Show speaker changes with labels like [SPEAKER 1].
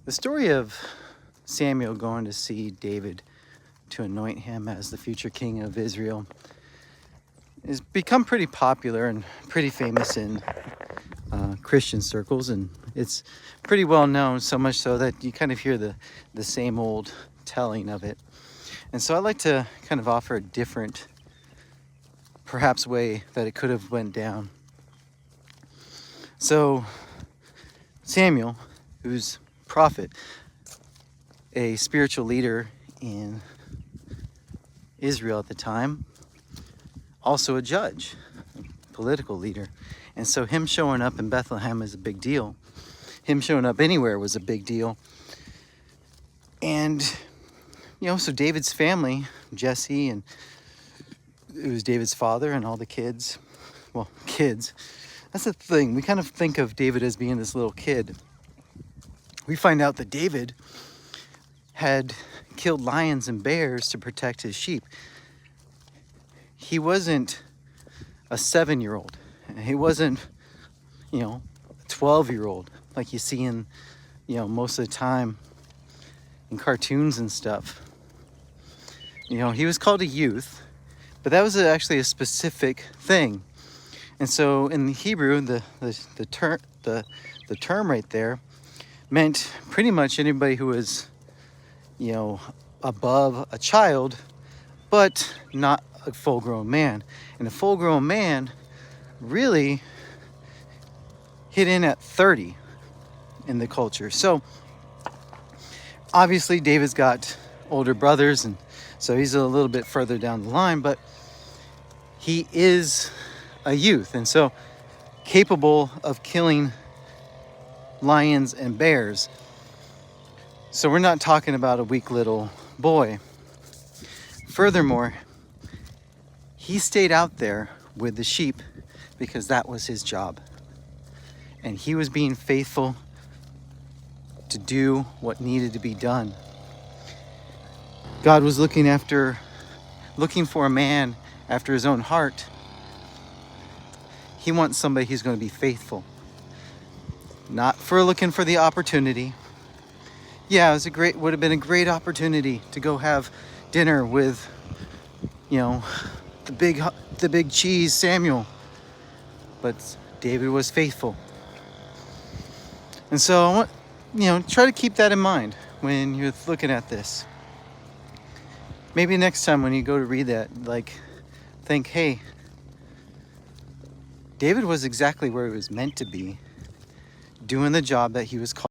[SPEAKER 1] The story of Samuel going to see David to anoint him as the future king of Israel has become pretty popular and pretty famous in Christian circles, and it's pretty well known, so much so that you kind of hear the same old telling of it. And so I like to kind of offer a different, perhaps, way that it could have went down. So Samuel, who's prophet, a spiritual leader in Israel at the time, also a judge, a political leader. And so him showing up in Bethlehem is a big deal. Him showing up anywhere was a big deal. And, so David's family, Jesse, and it was David's father and all the kids. Well, kids. That's the thing. We kind of think of David as being this little kid. We find out that David had killed lions and bears to protect his sheep. He wasn't a 7-year-old. He wasn't, a 12-year-old like you see in, most of the time in cartoons and stuff. He was called a youth, but that was actually a specific thing. And so in the Hebrew, the term right there meant pretty much anybody who was, above a child, but not a full-grown man. And a full-grown man really hit in at 30 in the culture. So obviously David's got older brothers, and so he's a little bit further down the line, but he is a youth, and so capable of killing lions and bears. So we're not talking about a weak little boy. Furthermore, he stayed out there with the sheep because that was his job. And he was being faithful to do what needed to be done. God was looking for a man after his own heart. He wants somebody who's going to be faithful. Not for looking for the opportunity. Yeah, would have been a great opportunity to go have dinner with, the big cheese Samuel. But David was faithful. And so I want, try to keep that in mind when you're looking at this. Maybe next time when you go to read that, think, hey, David was exactly where he was meant to be, doing the job that he was called.